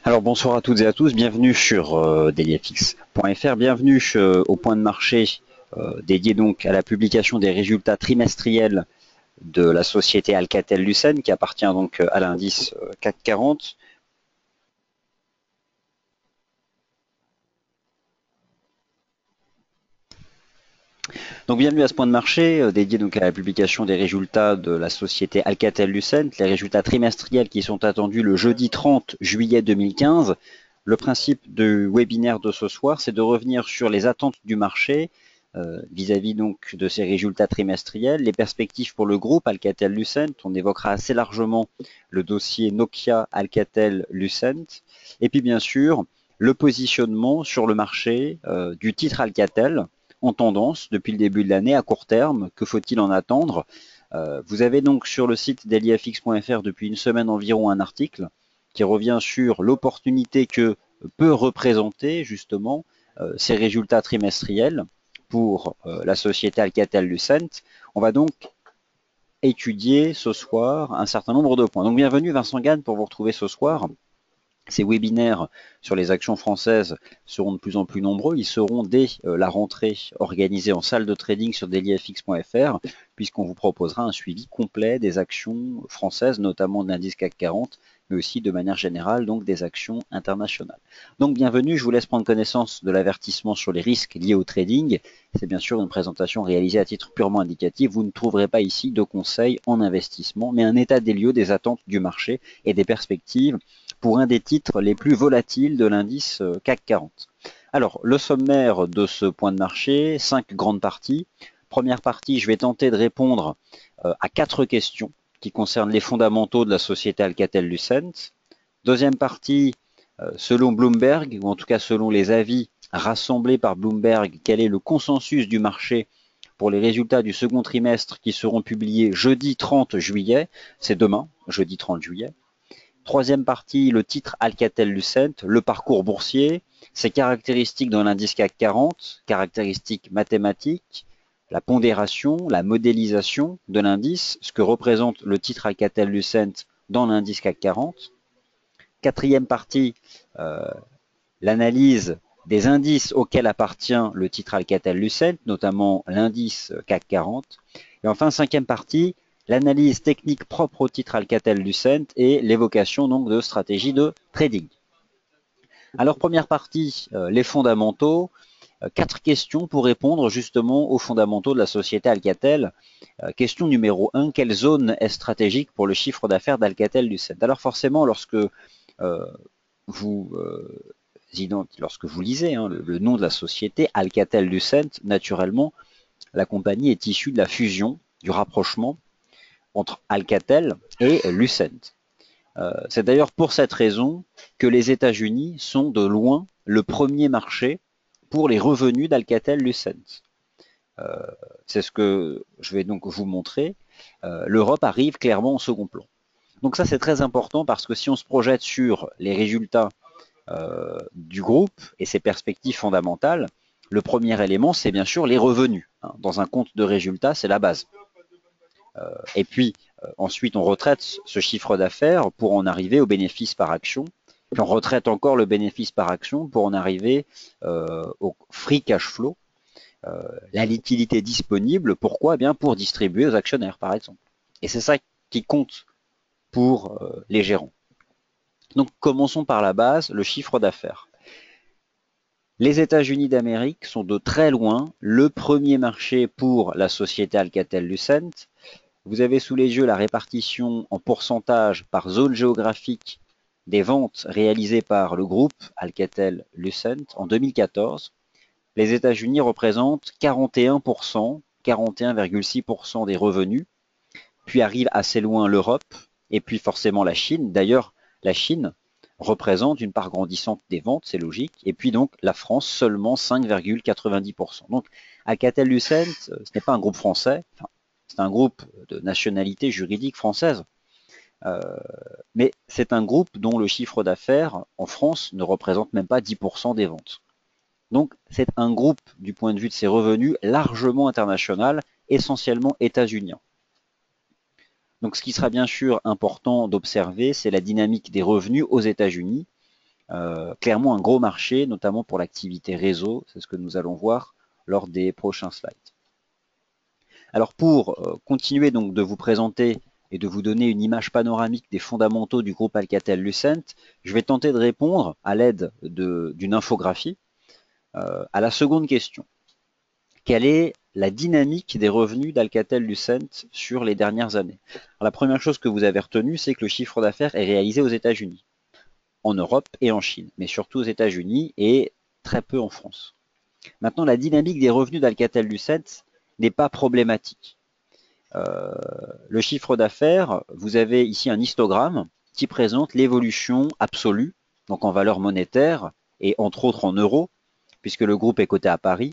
Alors bonsoir à toutes et à tous, bienvenue sur dailyfx.fr, bienvenue au point de marché dédié donc à la publication des résultats trimestriels de la société Alcatel-Lucent qui appartient donc à l'indice CAC 40. Donc bienvenue à ce point de marché dédié donc à la publication des résultats de la société Alcatel-Lucent, les résultats trimestriels qui sont attendus le jeudi 30 juillet 2015. Le principe du webinaire de ce soir, c'est de revenir sur les attentes du marché vis-à-vis donc de ces résultats trimestriels, les perspectives pour le groupe Alcatel-Lucent. On évoquera assez largement le dossier Nokia Alcatel-Lucent, et puis bien sûr le positionnement sur le marché du titre Alcatel en tendance depuis le début de l'année à court terme. Que faut-il en attendre? Vous avez donc sur le site dailyfx.fr depuis une semaine environ un article qui revient sur l'opportunité que peut représenter justement ces résultats trimestriels pour la société Alcatel-Lucent. On va donc étudier ce soir un certain nombre de points. Donc bienvenue Vincent Gann pour vous retrouver ce soir. Ces webinaires sur les actions françaises seront de plus en plus nombreux. Ils seront dès la rentrée organisés en salle de trading sur dailyfx.fr, puisqu'on vous proposera un suivi complet des actions françaises, notamment de l'indice CAC 40, mais aussi de manière générale donc des actions internationales. Donc bienvenue, je vous laisse prendre connaissance de l'avertissement sur les risques liés au trading. C'est bien sûr une présentation réalisée à titre purement indicatif. Vous ne trouverez pas ici de conseils en investissement, mais un état des lieux des attentes du marché et des perspectives pour un des titres les plus volatiles de l'indice CAC 40. Alors, le sommaire de ce point de marché, 5 grandes parties. Première partie, je vais tenter de répondre à 4 questions qui concernent les fondamentaux de la société Alcatel-Lucent. Deuxième partie, selon Bloomberg, ou en tout cas selon les avis rassemblés par Bloomberg, quel est le consensus du marché pour les résultats du second trimestre qui seront publiés jeudi 30 juillet, c'est demain, jeudi 30 juillet. Troisième partie, le titre Alcatel-Lucent, le parcours boursier, ses caractéristiques dans l'indice CAC 40, caractéristiques mathématiques, la pondération, la modélisation de l'indice, ce que représente le titre Alcatel-Lucent dans l'indice CAC 40. Quatrième partie, l'analyse des indices auxquels appartient le titre Alcatel-Lucent, notamment l'indice CAC 40. Et enfin, cinquième partie, l'analyse technique propre au titre Alcatel-Lucent et l'évocation donc de stratégies de trading. Alors première partie, les fondamentaux. 4 questions pour répondre justement aux fondamentaux de la société Alcatel. Question numéro 1, quelle zone est stratégique pour le chiffre d'affaires d'Alcatel-Lucent? Alors forcément, lorsque vous lisez le nom de la société Alcatel-Lucent, naturellement, la compagnie est issue de la fusion, du rapprochement entre Alcatel et Lucent. C'est d'ailleurs pour cette raison que les États-Unis sont de loin le premier marché pour les revenus d'Alcatel-Lucent. C'est ce que je vais donc vous montrer. L'Europe arrive clairement en second plan. Donc ça c'est très important parce que si on se projette sur les résultats du groupe et ses perspectives fondamentales, le premier élément c'est bien sûr les revenus. Dans un compte de résultats, c'est la base. Et puis ensuite on retraite ce chiffre d'affaires pour en arriver au bénéfice par action. Puis on retraite encore le bénéfice par action pour en arriver au free cash flow, la liquidité disponible. Pourquoi? Eh bien pour distribuer aux actionnaires par exemple. Et c'est ça qui compte pour les gérants. Donc commençons par la base, le chiffre d'affaires. Les États-Unis d'Amérique sont de très loin le premier marché pour la société Alcatel-Lucent. Vous avez sous les yeux la répartition en pourcentage par zone géographique des ventes réalisées par le groupe Alcatel-Lucent en 2014. Les États-Unis représentent 41%, 41,6% des revenus, puis arrive assez loin l'Europe, et puis forcément la Chine. D'ailleurs, la Chine représente une part grandissante des ventes, c'est logique, et puis donc la France seulement 5,90%. Donc Alcatel-Lucent, ce n'est pas un groupe français, enfin, c'est un groupe de nationalité juridique française, mais c'est un groupe dont le chiffre d'affaires en France ne représente même pas 10% des ventes. Donc c'est un groupe du point de vue de ses revenus largement international, essentiellement états-unien. Donc ce qui sera bien sûr important d'observer, c'est la dynamique des revenus aux États-Unis. Clairement un gros marché, notamment pour l'activité réseau, c'est ce que nous allons voir lors des prochains slides. Alors pour continuer donc de vous présenter et de vous donner une image panoramique des fondamentaux du groupe Alcatel-Lucent, je vais tenter de répondre à l'aide d'une infographie à la seconde question. Quelle est la dynamique des revenus d'Alcatel-Lucent sur les dernières années? Alors, la première chose que vous avez retenue, c'est que le chiffre d'affaires est réalisé aux États-Unis, en Europe et en Chine, mais surtout aux États-Unis et très peu en France. Maintenant, la dynamique des revenus d'Alcatel-Lucent n'est pas problématique. Le chiffre d'affaires, vous avez ici un histogramme qui présente l'évolution absolue, donc en valeur monétaire et entre autres en euros, puisque le groupe est coté à Paris,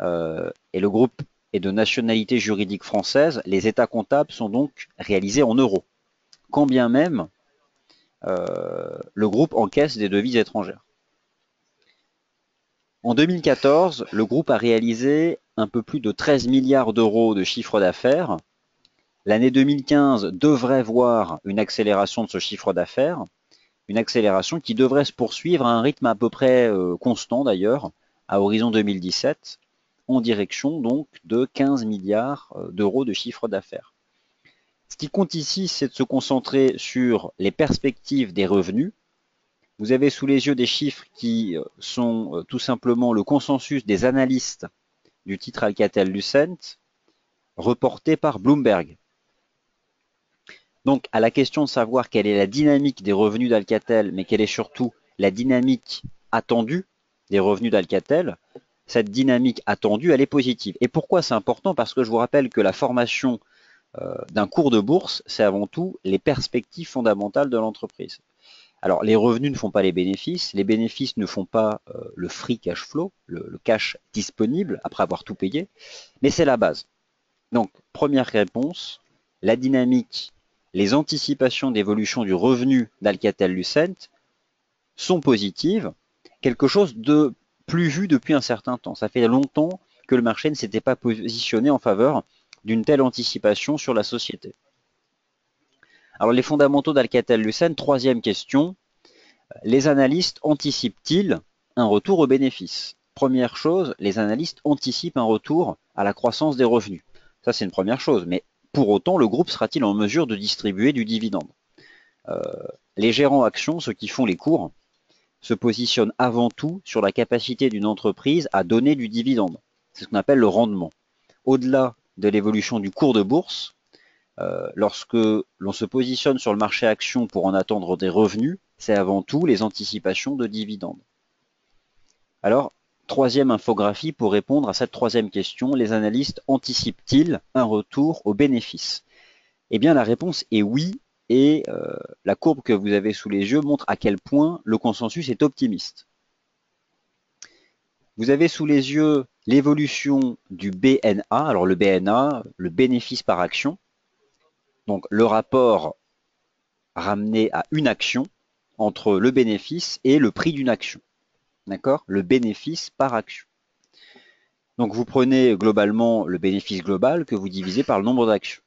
et le groupe est de nationalité juridique française. Les états comptables sont donc réalisés en euros, quand bien même le groupe encaisse des devises étrangères. En 2014, le groupe a réalisé un peu plus de 13 milliards d'euros de chiffre d'affaires. L'année 2015 devrait voir une accélération de ce chiffre d'affaires, une accélération qui devrait se poursuivre à un rythme à peu près constant d'ailleurs, à horizon 2017, en direction donc de 15 milliards d'euros de chiffre d'affaires. Ce qui compte ici, c'est de se concentrer sur les perspectives des revenus. Vous avez sous les yeux des chiffres qui sont tout simplement le consensus des analystes du titre Alcatel-Lucent, reporté par Bloomberg. Donc, à la question de savoir quelle est la dynamique des revenus d'Alcatel, mais quelle est surtout la dynamique attendue des revenus d'Alcatel, cette dynamique attendue, elle est positive. Et pourquoi c'est important? Parce que je vous rappelle que la formation d'un cours de bourse, c'est avant tout les perspectives fondamentales de l'entreprise. Alors, les revenus ne font pas les bénéfices ne font pas le free cash flow, le cash disponible après avoir tout payé, mais c'est la base. Donc, première réponse, la dynamique, les anticipations d'évolution du revenu d'Alcatel-Lucent sont positives, quelque chose de plus vu depuis un certain temps. Ça fait longtemps que le marché ne s'était pas positionné en faveur d'une telle anticipation sur la société. Alors les fondamentaux d'Alcatel-Lucent, troisième question, les analystes anticipent-ils un retour aux bénéfices? Première chose, les analystes anticipent un retour à la croissance des revenus. Ça c'est une première chose, mais pour autant le groupe sera-t-il en mesure de distribuer du dividende? Les gérants actions, ceux qui font les cours, se positionnent avant tout sur la capacité d'une entreprise à donner du dividende. C'est ce qu'on appelle le rendement. Au-delà de l'évolution du cours de bourse, lorsque l'on se positionne sur le marché action pour en attendre des revenus, c'est avant tout les anticipations de dividendes. Alors, troisième infographie pour répondre à cette troisième question, les analystes anticipent-ils un retour aux bénéfices? Eh bien, la réponse est oui, et la courbe que vous avez sous les yeux montre à quel point le consensus est optimiste. Vous avez sous les yeux l'évolution du BNA. Alors le BNA, le bénéfice par action. Donc le rapport ramené à une action entre le bénéfice et le prix d'une action. D'accord? Le bénéfice par action. Donc vous prenez globalement le bénéfice global que vous divisez par le nombre d'actions.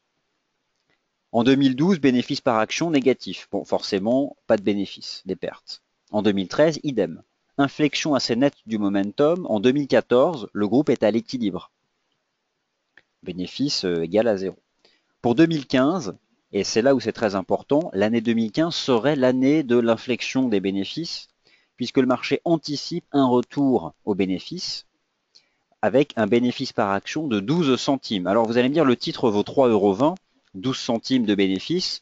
En 2012, bénéfice par action négatif. Bon, forcément, pas de bénéfice, des pertes. En 2013, idem. Inflexion assez nette du momentum. En 2014, le groupe est à l'équilibre. Bénéfice égal à 0. Pour 2015, et c'est là où c'est très important, l'année 2015 serait l'année de l'inflexion des bénéfices, puisque le marché anticipe un retour aux bénéfices avec un bénéfice par action de 12 centimes. Alors vous allez me dire, le titre vaut 3,20 €, 12 centimes de bénéfice.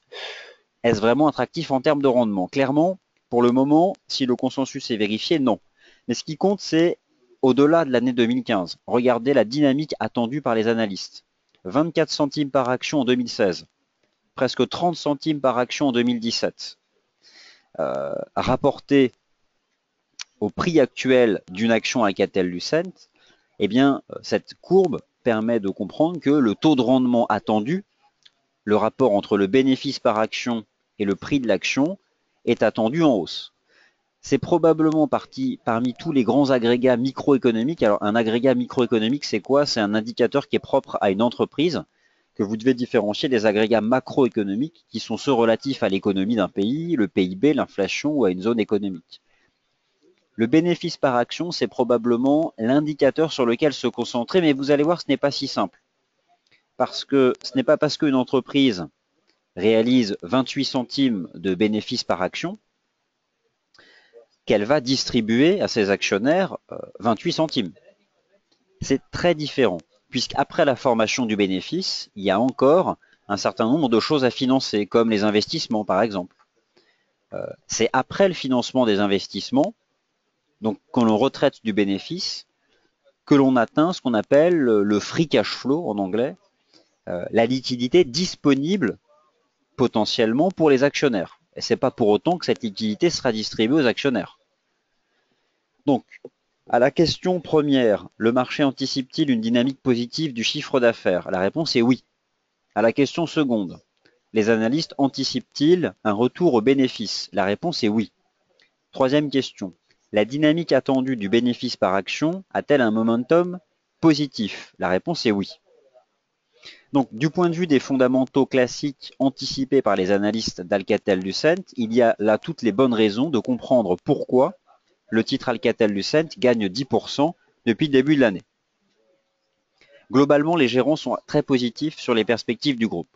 Est-ce vraiment attractif en termes de rendement? Clairement, pour le moment, si le consensus est vérifié, non. Mais ce qui compte, c'est au-delà de l'année 2015. Regardez la dynamique attendue par les analystes. 24 centimes par action en 2016, presque 30 centimes par action en 2017. Rapporté au prix actuel d'une action Alcatel-Lucent, eh bien, cette courbe permet de comprendre que le taux de rendement attendu, le rapport entre le bénéfice par action et le prix de l'action, est attendu en hausse. C'est probablement parmi tous les grands agrégats microéconomiques. Alors un agrégat microéconomique, c'est quoi? C'est un indicateur qui est propre à une entreprise, que vous devez différencier des agrégats macroéconomiques qui sont ceux relatifs à l'économie d'un pays, le PIB, l'inflation ou à une zone économique. Le bénéfice par action, c'est probablement l'indicateur sur lequel se concentrer, mais vous allez voir, ce n'est pas si simple. Parce que ce n'est pas parce qu'une entreprise réalise 28 centimes de bénéfice par action qu'elle va distribuer à ses actionnaires 28 centimes. C'est très différent, puisqu'après la formation du bénéfice, il y a encore un certain nombre de choses à financer, comme les investissements par exemple. C'est après le financement des investissements, donc quand l'on retraite du bénéfice, que l'on atteint ce qu'on appelle le free cash flow en anglais, la liquidité disponible potentiellement pour les actionnaires. Et c'est pas pour autant que cette liquidité sera distribuée aux actionnaires. Donc, à la question première, le marché anticipe-t-il une dynamique positive du chiffre d'affaires? La réponse est oui. À la question seconde, les analystes anticipent-ils un retour au bénéfice? La réponse est oui. Troisième question, la dynamique attendue du bénéfice par action a-t-elle un momentum positif? La réponse est oui. Donc, du point de vue des fondamentaux classiques anticipés par les analystes d'Alcatel-Lucent, il y a là toutes les bonnes raisons de comprendre pourquoi le titre Alcatel-Lucent gagne 10% depuis le début de l'année. Globalement, les gérants sont très positifs sur les perspectives du groupe.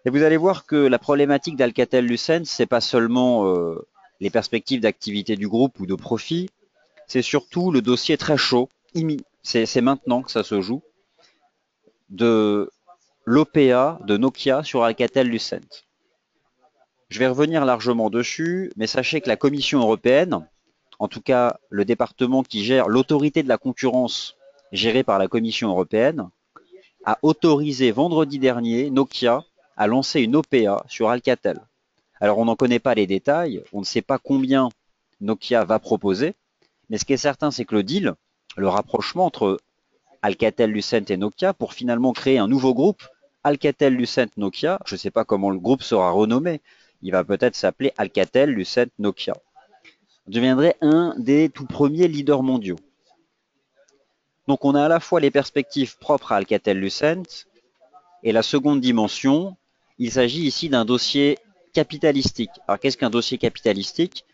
Et vous allez voir que la problématique d'Alcatel-Lucent, c'est pas seulement les perspectives d'activité du groupe ou de profit, c'est surtout le dossier très chaud, c'est maintenant que ça se joue, de l'OPA de Nokia sur Alcatel-Lucent. Je vais revenir largement dessus, mais sachez que la Commission européenne, en tout cas le département qui gère l'autorité de la concurrence gérée par la Commission européenne, a autorisé vendredi dernier Nokia à lancer une OPA sur Alcatel. Alors on n'en connaît pas les détails, on ne sait pas combien Nokia va proposer, mais ce qui est certain, c'est que le deal, le rapprochement entre Alcatel-Lucent et Nokia pour finalement créer un nouveau groupe, Alcatel-Lucent-Nokia, je ne sais pas comment le groupe sera renommé, il va peut-être s'appeler Alcatel-Lucent-Nokia, deviendrait un des tout premiers leaders mondiaux. Donc on a à la fois les perspectives propres à Alcatel-Lucent et la seconde dimension, il s'agit ici d'un dossier capitalistique. Alors qu'est-ce qu'un dossier capitalistique?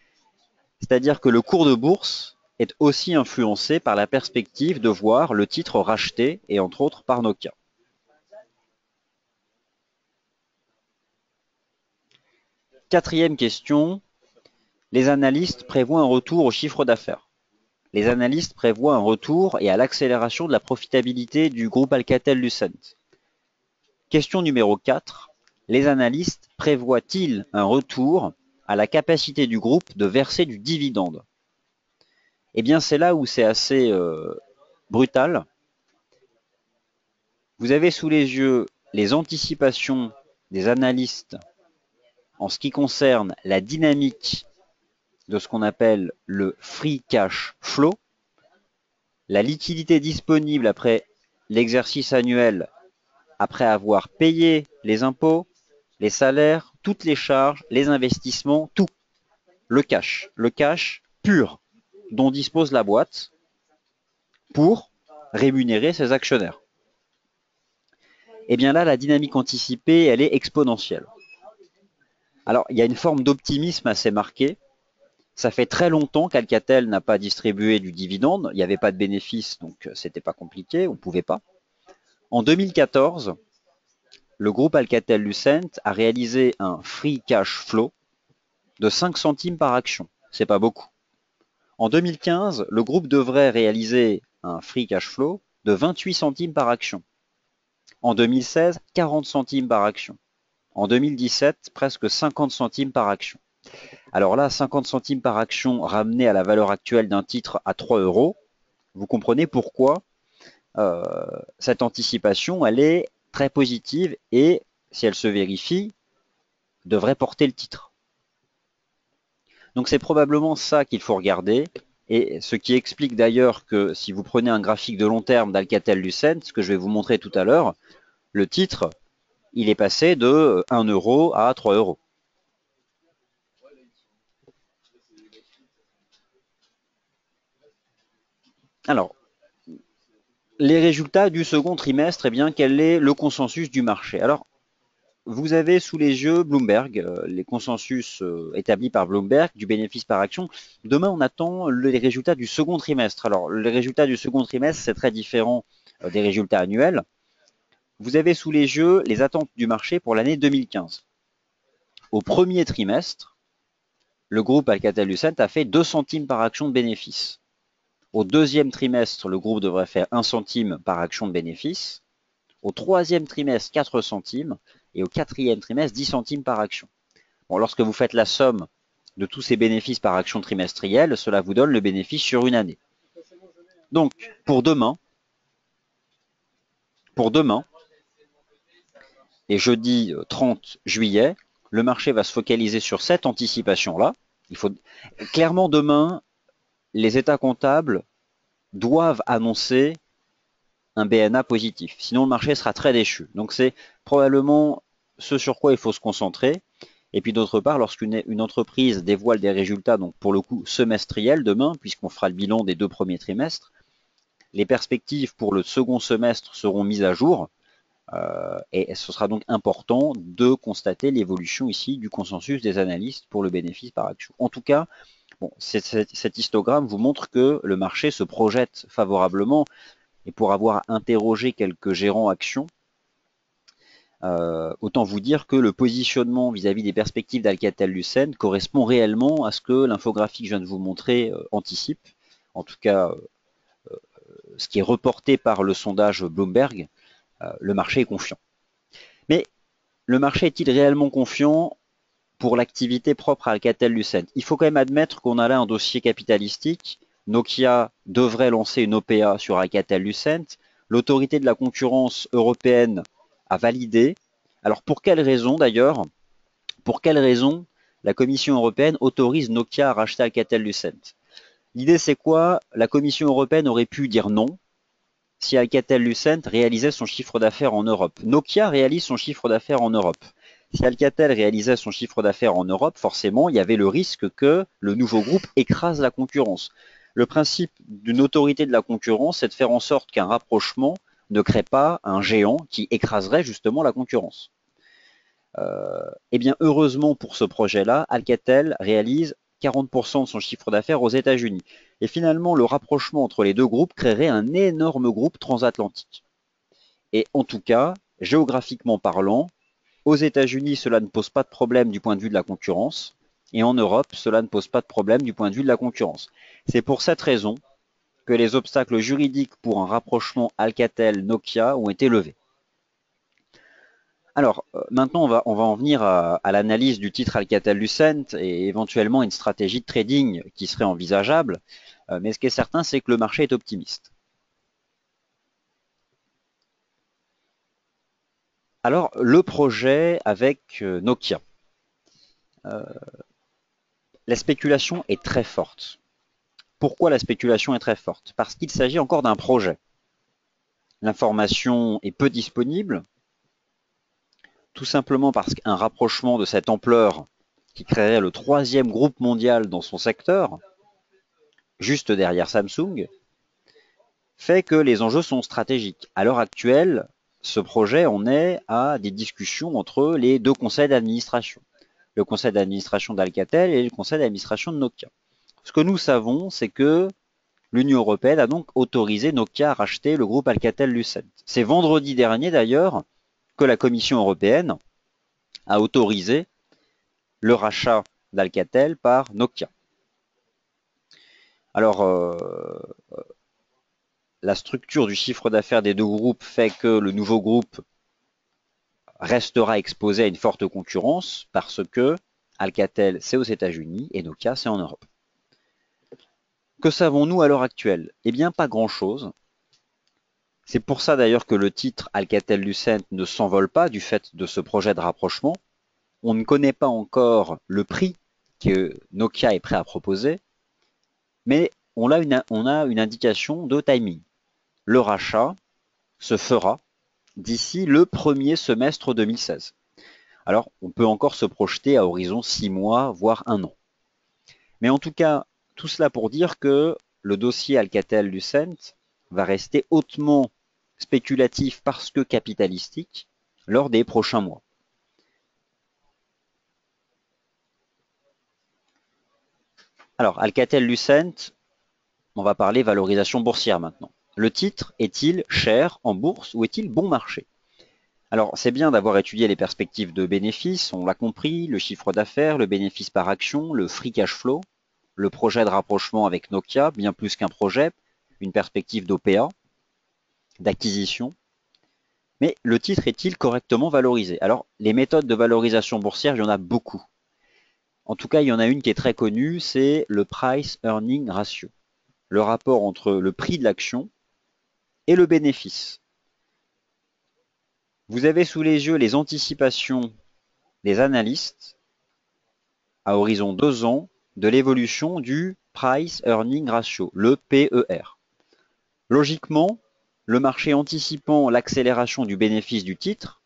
C'est-à-dire que le cours de bourse est aussi influencé par la perspective de voir le titre racheté, et entre autres par Nokia. Quatrième question, les analystes prévoient un retour au chiffre d'affaires. Les analystes prévoient un retour et à l'accélération de la profitabilité du groupe Alcatel-Lucent. Question numéro 4, les analystes prévoient-ils un retour à la capacité du groupe de verser du dividende? Eh bien, c'est là où c'est assez brutal. Vous avez sous les yeux les anticipations des analystes en ce qui concerne la dynamique de ce qu'on appelle le free cash flow, la liquidité disponible après l'exercice annuel, après avoir payé les impôts, les salaires, toutes les charges, les investissements, tout. Le cash pur dont dispose la boîte pour rémunérer ses actionnaires. Et bien là, la dynamique anticipée, elle est exponentielle. Alors, il y a une forme d'optimisme assez marquée. Ça fait très longtemps qu'Alcatel n'a pas distribué du dividende. Il n'y avait pas de bénéfice, donc c'était pas compliqué, on ne pouvait pas. En 2014, le groupe Alcatel-Lucent a réalisé un free cash flow de 5 centimes par action. C'est pas beaucoup. En 2015, le groupe devrait réaliser un free cash flow de 28 centimes par action. En 2016, 40 centimes par action. En 2017, presque 50 centimes par action. Alors là, 50 centimes par action ramené à la valeur actuelle d'un titre à 3 euros, vous comprenez pourquoi cette anticipation, elle est très positive et, si elle se vérifie, devrait porter le titre. Donc c'est probablement ça qu'il faut regarder, et ce qui explique d'ailleurs que si vous prenez un graphique de long terme d'Alcatel-Lucent, ce que je vais vous montrer tout à l'heure, le titre, il est passé de 1 euro à 3 euros. Alors, les résultats du second trimestre, eh bien, quel est le consensus du marché? Alors, vous avez sous les yeux Bloomberg, les consensus établis par Bloomberg du bénéfice par action. Demain, on attend les résultats du second trimestre. Alors, les résultats du second trimestre, c'est très différent des résultats annuels. Vous avez sous les yeux les attentes du marché pour l'année 2015. Au premier trimestre, le groupe Alcatel-Lucent a fait 2 centimes par action de bénéfice. Au deuxième trimestre, le groupe devrait faire 1 centime par action de bénéfice. Au troisième trimestre, 4 centimes. Et au quatrième trimestre, 10 centimes par action. Bon, lorsque vous faites la somme de tous ces bénéfices par action trimestrielle, cela vous donne le bénéfice sur une année. Donc, pour demain, et jeudi 30 juillet, le marché va se focaliser sur cette anticipation-là. Clairement, demain, les états comptables doivent annoncer un BNA positif. Sinon, le marché sera très déchu. Donc, c'est probablement ce sur quoi il faut se concentrer. Et puis, d'autre part, lorsqu'une entreprise dévoile des résultats, donc pour le coup semestriels demain, puisqu'on fera le bilan des 2 premiers trimestres, les perspectives pour le second semestre seront mises à jour. Et ce sera donc important de constater l'évolution ici du consensus des analystes pour le bénéfice par action. En tout cas, bon, cet histogramme vous montre que le marché se projette favorablement. Et pour avoir interrogé quelques gérants actions, autant vous dire que le positionnement vis-à-vis des perspectives d'Alcatel-Lucent correspond réellement à ce que l'infographie que je viens de vous montrer anticipe. En tout cas, ce qui est reporté par le sondage Bloomberg, le marché est confiant. Mais le marché est-il réellement confiant pour l'activité propre à Alcatel-Lucent? Il faut quand même admettre qu'on a là un dossier capitalistique. Nokia devrait lancer une OPA sur Alcatel-Lucent. L'autorité de la concurrence européenne a validé. Alors pour quelle raison d'ailleurs? Pour quelle raison la Commission européenne autorise Nokia à racheter Alcatel-Lucent? L'idée c'est quoi? La Commission européenne aurait pu dire non si Alcatel-Lucent réalisait son chiffre d'affaires en Europe. Nokia réalise son chiffre d'affaires en Europe. Si Alcatel réalisait son chiffre d'affaires en Europe, forcément, il y avait le risque que le nouveau groupe écrase la concurrence. Le principe d'une autorité de la concurrence, c'est de faire en sorte qu'un rapprochement ne crée pas un géant qui écraserait justement la concurrence. Eh bien, heureusement pour ce projet-là, Alcatel réalise 40% de son chiffre d'affaires aux États-Unis. Et finalement, le rapprochement entre les deux groupes créerait un énorme groupe transatlantique. Et en tout cas, géographiquement parlant, aux États-Unis, cela ne pose pas de problème du point de vue de la concurrence. Et en Europe, cela ne pose pas de problème du point de vue de la concurrence. C'est pour cette raison que les obstacles juridiques pour un rapprochement Alcatel-Nokia ont été levés. Alors, maintenant, on va en venir à l'analyse du titre Alcatel-Lucent et éventuellement une stratégie de trading qui serait envisageable. Mais ce qui est certain, c'est que le marché est optimiste. Alors, le projet avec Nokia. La spéculation est très forte. Pourquoi la spéculation est très forte? Parce qu'il s'agit encore d'un projet. L'information est peu disponible, tout simplement parce qu'un rapprochement de cette ampleur, qui créerait le 3e groupe mondial dans son secteur, juste derrière Samsung, fait que les enjeux sont stratégiques. À l'heure actuelle, ce projet en est à des discussions entre les 2 conseils d'administration. Le conseil d'administration d'Alcatel et le conseil d'administration de Nokia. Ce que nous savons, c'est que l'Union européenne a donc autorisé Nokia à racheter le groupe Alcatel-Lucent. C'est vendredi dernier d'ailleurs que la Commission européenne a autorisé le rachat d'Alcatel par Nokia. Alors, la structure du chiffre d'affaires des 2 groupes fait que le nouveau groupe restera exposé à une forte concurrence parce que Alcatel c'est aux États-Unis et Nokia c'est en Europe. Que savons-nous à l'heure actuelle? Eh bien, pas grand-chose. C'est pour ça d'ailleurs que le titre Alcatel-Lucent ne s'envole pas du fait de ce projet de rapprochement. On ne connaît pas encore le prix que Nokia est prêt à proposer, mais on a une indication de timing. Le rachat se fera d'ici le premier semestre 2016. Alors, on peut encore se projeter à horizon 6 mois, voire 1 an. Mais en tout cas, tout cela pour dire que le dossier Alcatel-Lucent va rester hautement spéculatif parce que capitalistique lors des prochains mois. Alors, Alcatel-Lucent, on va parler valorisation boursière maintenant. Le titre est-il cher en bourse ou est-il bon marché? Alors, c'est bien d'avoir étudié les perspectives de bénéfices, on l'a compris, le chiffre d'affaires, le bénéfice par action, le free cash flow, le projet de rapprochement avec Nokia, bien plus qu'un projet, une perspective d'OPA, d'acquisition. Mais le titre est-il correctement valorisé? Alors, les méthodes de valorisation boursière, il y en a beaucoup. En tout cas, il y en a une qui est très connue, c'est le Price Earning Ratio, le rapport entre le prix de l'action et le bénéfice. Vous avez sous les yeux les anticipations des analystes à horizon 2 ans de l'évolution du Price Earning Ratio, le PER. Logiquement, le marché anticipant l'accélération du bénéfice du titre,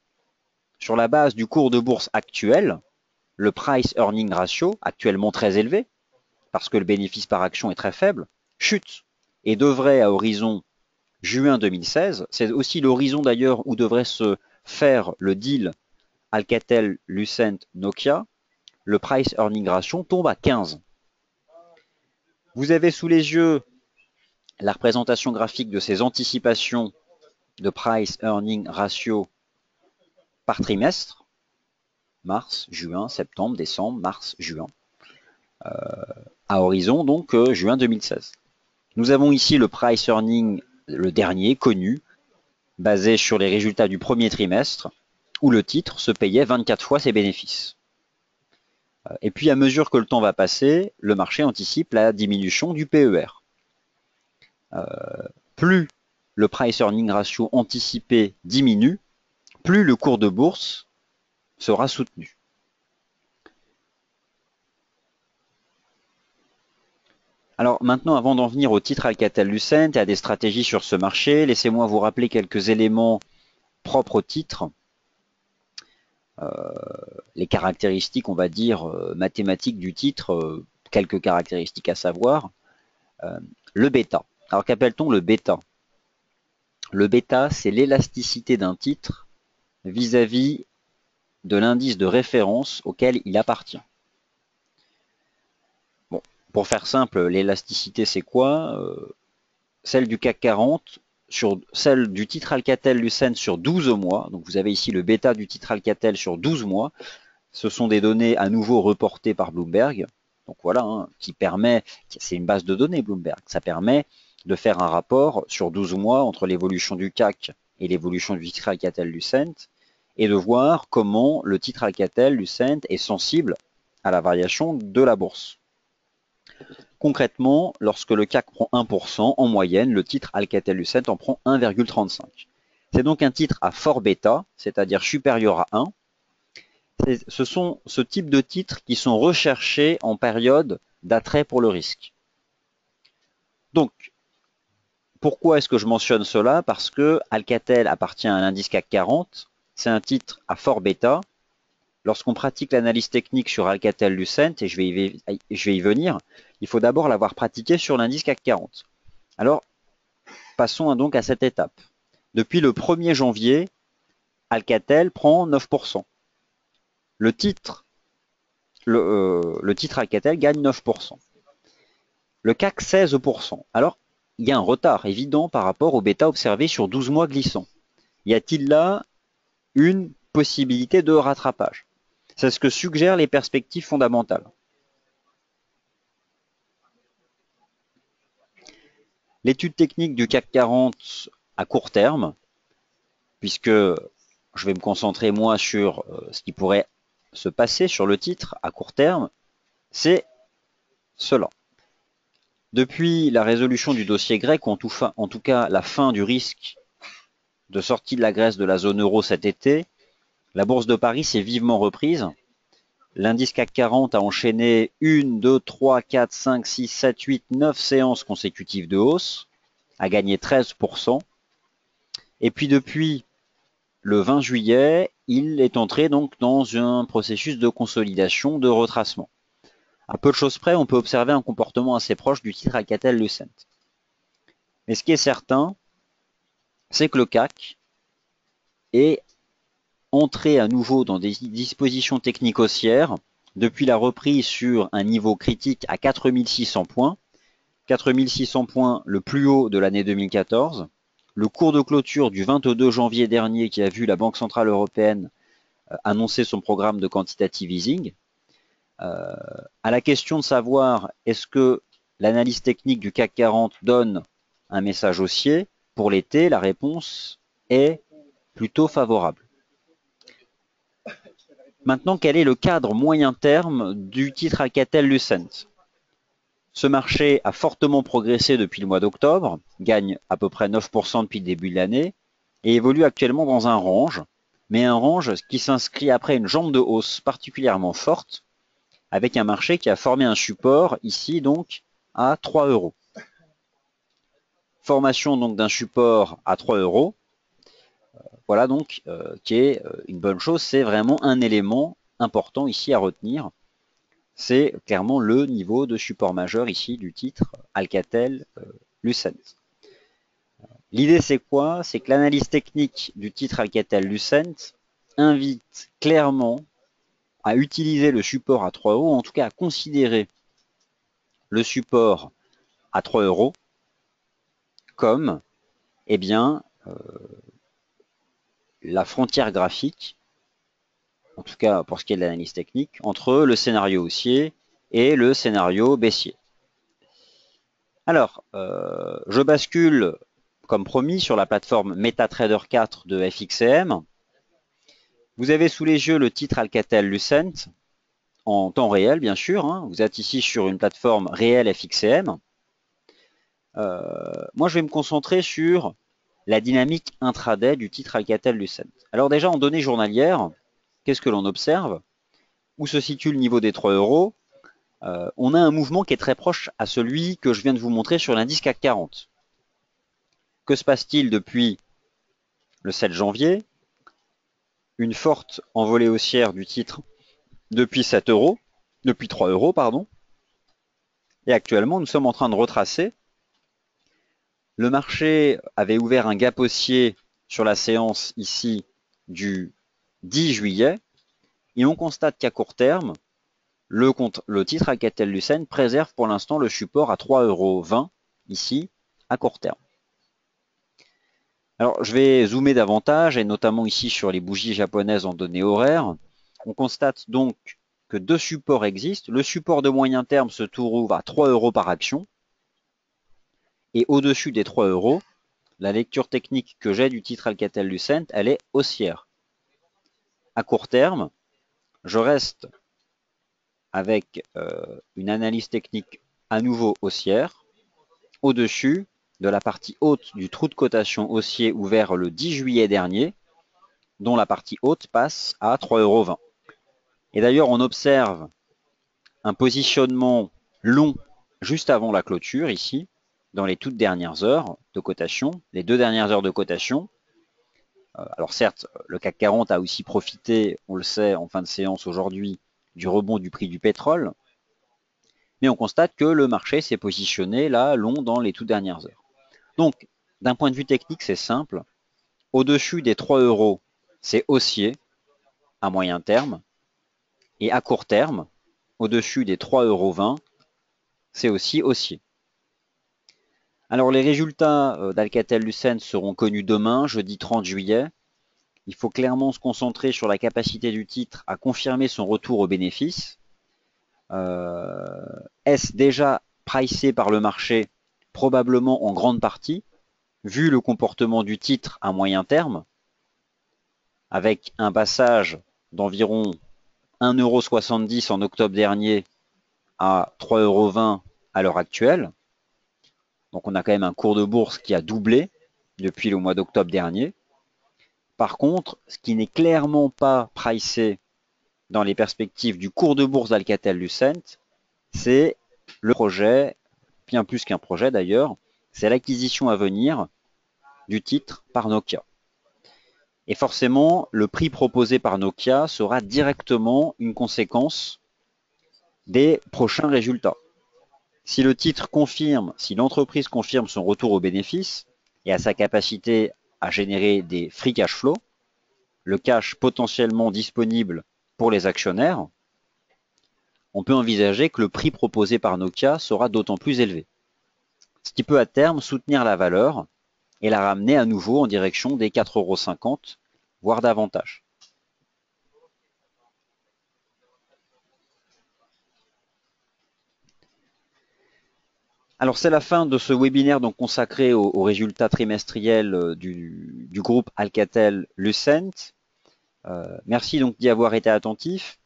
sur la base du cours de bourse actuel, le Price Earning Ratio, actuellement très élevé, parce que le bénéfice par action est très faible, chute et devrait à horizon juin 2016, c'est aussi l'horizon d'ailleurs où devrait se faire le deal Alcatel-Lucent-Nokia, le Price Earning Ratio tombe à 15. Vous avez sous les yeux la représentation graphique de ces anticipations de Price Earning Ratio par trimestre, mars, juin, septembre, décembre, mars, juin, à horizon donc juin 2016. Nous avons ici le Price Earning, le dernier, connu, basé sur les résultats du premier trimestre, où le titre se payait 24 fois ses bénéfices. Et puis à mesure que le temps va passer, le marché anticipe la diminution du PER. Plus le Price Earning Ratio anticipé diminue, plus le cours de bourse sera soutenu. Alors maintenant, avant d'en venir au titre Alcatel-Lucent et à des stratégies sur ce marché, laissez-moi vous rappeler quelques éléments propres au titre. Les caractéristiques, on va dire, mathématiques du titre, quelques caractéristiques à savoir. Le bêta. Alors qu'appelle-t-on le bêta? Le bêta, c'est l'élasticité d'un titre vis-à-vis de l'indice de référence auquel il appartient. Bon, pour faire simple, l'élasticité, c'est quoi? Celle du CAC 40 sur celle du titre Alcatel-Lucent sur 12 mois. Donc vous avez ici le bêta du titre Alcatel sur 12 mois. Ce sont des données à nouveau reportées par Bloomberg. Donc voilà, hein, qui permet, c'est une base de données Bloomberg, ça permet de faire un rapport sur 12 mois entre l'évolution du CAC et l'évolution du titre Alcatel-Lucent et de voir comment le titre Alcatel-Lucent est sensible à la variation de la bourse. Concrètement, lorsque le CAC prend 1%, en moyenne, le titre Alcatel-Lucent en prend 1,35. C'est donc un titre à fort bêta, c'est-à-dire supérieur à 1. Ce sont ce type de titres qui sont recherchés en période d'attrait pour le risque. Donc, pourquoi est-ce que je mentionne cela? Parce que Alcatel appartient à l'indice CAC 40, c'est un titre à fort bêta. Lorsqu'on pratique l'analyse technique sur Alcatel-Lucent, et je vais y venir, il faut d'abord l'avoir pratiqué sur l'indice CAC 40. Alors, passons donc à cette étape. Depuis le 1er janvier, Alcatel prend 9%. Le titre Alcatel gagne 9%. Le CAC 16%. Alors, il y a un retard évident par rapport au bêta observé sur 12 mois glissants. Y a-t-il là une possibilité de rattrapage? C'est ce que suggèrent les perspectives fondamentales. L'étude technique du CAC 40 à court terme, puisque je vais me concentrer moi sur ce qui pourrait se passer sur le titre à court terme, c'est cela. Depuis la résolution du dossier grec, en tout cas la fin du risque de sortie de la Grèce de la zone euro cet été, la bourse de Paris s'est vivement reprise. L'indice CAC 40 a enchaîné 1, 2, 3, 4, 5, 6, 7, 8, 9 séances consécutives de hausse, a gagné 13%. Et puis depuis le 20 juillet, il est entré donc dans un processus de consolidation, de retracement. À peu de choses près, on peut observer un comportement assez proche du titre Alcatel-Lucent. Mais ce qui est certain, c'est que le CAC est entré à nouveau dans des dispositions techniques haussières depuis la reprise sur un niveau critique à 4600 points. 4600 points, le plus haut de l'année 2014. Le cours de clôture du 22 janvier dernier qui a vu la Banque Centrale Européenne annoncer son programme de quantitative easing. À la question de savoir est-ce que l'analyse technique du CAC 40 donne un message haussier, pour l'été, la réponse est plutôt favorable. Maintenant, quel est le cadre moyen terme du titre Alcatel-Lucent? Ce marché a fortement progressé depuis le mois d'octobre, gagne à peu près 9% depuis le début de l'année et évolue actuellement dans un range, mais un range qui s'inscrit après une jambe de hausse particulièrement forte, avec un marché qui a formé un support ici donc à 3 euros. Formation donc d'un support à 3 euros, voilà donc qui est une bonne chose, c'est vraiment un élément important ici à retenir. C'est clairement le niveau de support majeur ici du titre Alcatel-Lucent. L'idée c'est quoi? C'est que l'analyse technique du titre Alcatel-Lucent invite clairement à utiliser le support à 3 euros, en tout cas à considérer le support à 3 euros comme eh bien, la frontière graphique, en tout cas pour ce qui est de l'analyse technique, entre le scénario haussier et le scénario baissier. Alors, je bascule, comme promis, sur la plateforme MetaTrader 4 de FXCM. Vous avez sous les yeux le titre Alcatel-Lucent, en temps réel, bien sûr. Hein. Vous êtes ici sur une plateforme réelle FXCM. Moi, je vais me concentrer sur la dynamique intraday du titre Alcatel-Lucent. Alors déjà, en données journalières, qu'est-ce que l'on observe? Où se situe le niveau des 3 euros? On a un mouvement qui est très proche à celui que je viens de vous montrer sur l'indice CAC 40. Que se passe-t-il depuis le 7 janvier? Une forte envolée haussière du titre depuis 7 euros, depuis 3 euros, pardon. Et actuellement, nous sommes en train de retracer. Le marché avait ouvert un gap haussier sur la séance ici du 10 juillet. Et on constate qu'à court terme, le titre Alcatel-Lucent préserve pour l'instant le support à 3,20 € ici, à court terme. Alors, je vais zoomer davantage, et notamment ici sur les bougies japonaises en données horaires. On constate donc que deux supports existent. Le support de moyen terme se trouve à 3 euros par action. Et au-dessus des 3 euros, la lecture technique que j'ai du titre Alcatel-Lucent, elle est haussière. À court terme, je reste avec une analyse technique à nouveau haussière, au-dessus de la partie haute du trou de cotation haussier ouvert le 10 juillet dernier, dont la partie haute passe à 3,20 €. Et d'ailleurs, on observe un positionnement long juste avant la clôture, ici, dans les toutes dernières heures de cotation, les 2 dernières heures de cotation. Alors certes, le CAC 40 a aussi profité, on le sait, en fin de séance aujourd'hui, du rebond du prix du pétrole, mais on constate que le marché s'est positionné là, long dans les toutes dernières heures. Donc, d'un point de vue technique, c'est simple. Au-dessus des 3 euros, c'est haussier à moyen terme. Et à court terme, au-dessus des 3,20 €, c'est aussi haussier. Alors, les résultats d'Alcatel-Lucent seront connus demain, jeudi 30 juillet. Il faut clairement se concentrer sur la capacité du titre à confirmer son retour aux bénéfices. Est-ce déjà pricé par le marché? Probablement en grande partie, vu le comportement du titre à moyen terme, avec un passage d'environ 1,70 € en octobre dernier à 3,20 € à l'heure actuelle. Donc on a quand même un cours de bourse qui a doublé depuis le mois d'octobre dernier. Par contre, ce qui n'est clairement pas pricé dans les perspectives du cours de bourse d'Alcatel-Lucent, c'est le projet, bien plus qu'un projet d'ailleurs, c'est l'acquisition à venir du titre par Nokia. Et forcément, le prix proposé par Nokia sera directement une conséquence des prochains résultats. Si le titre confirme, si l'entreprise confirme son retour au bénéfice et à sa capacité à générer des free cash flow, le cash potentiellement disponible pour les actionnaires, on peut envisager que le prix proposé par Nokia sera d'autant plus élevé, ce qui peut à terme soutenir la valeur et la ramener à nouveau en direction des 4,50 €, voire davantage. Alors c'est la fin de ce webinaire donc consacré aux résultats trimestriels du groupe Alcatel-Lucent. Merci donc d'y avoir été attentif.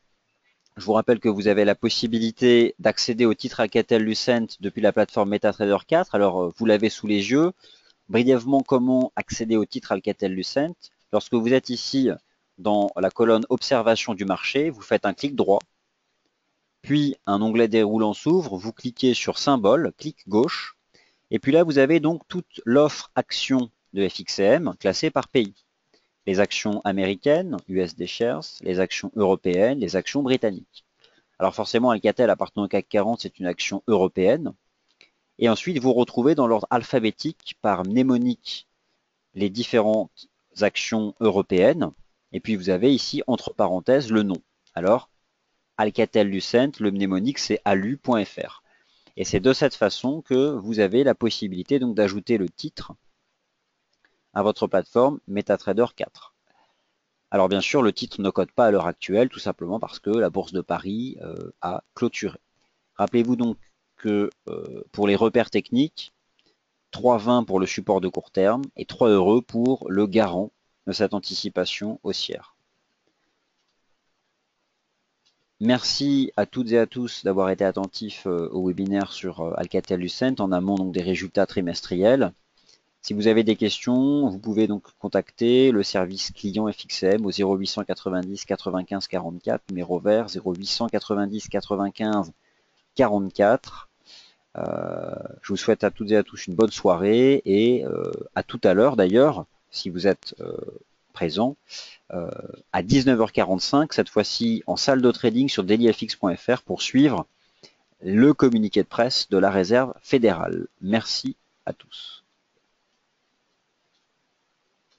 Je vous rappelle que vous avez la possibilité d'accéder au titre Alcatel-Lucent depuis la plateforme MetaTrader 4. Alors vous l'avez sous les yeux. Brièvement, comment accéder au titre Alcatel-Lucent? Lorsque vous êtes ici dans la colonne Observation du marché, vous faites un clic droit, puis un onglet déroulant s'ouvre, vous cliquez sur Symbole, clic gauche, et puis là vous avez donc toute l'offre action de FXCM classée par pays. Les actions américaines, USD Shares, les actions européennes, les actions britanniques. Alors forcément, Alcatel appartenant au CAC 40, c'est une action européenne. Et ensuite, vous retrouvez dans l'ordre alphabétique par mnémonique les différentes actions européennes. Et puis vous avez ici, entre parenthèses, le nom. Alors, Alcatel-Lucent, le mnémonique, c'est alu.fr. Et c'est de cette façon que vous avez la possibilité donc d'ajouter le titre à votre plateforme MetaTrader 4. Alors bien sûr, le titre ne cote pas à l'heure actuelle, tout simplement parce que la bourse de Paris a clôturé. Rappelez-vous donc que pour les repères techniques, 3,20 pour le support de court terme et 3 € pour le garant de cette anticipation haussière. Merci à toutes et à tous d'avoir été attentifs au webinaire sur Alcatel-Lucent en amont donc des résultats trimestriels. Si vous avez des questions, vous pouvez donc contacter le service client FXCM au 0890 95 44, numéro vert 0890 95 44. Je vous souhaite à toutes et à tous une bonne soirée et à tout à l'heure d'ailleurs, si vous êtes présent, à 19h45, cette fois-ci en salle de trading sur dailyfx.fr pour suivre le communiqué de presse de la réserve fédérale. Merci à tous.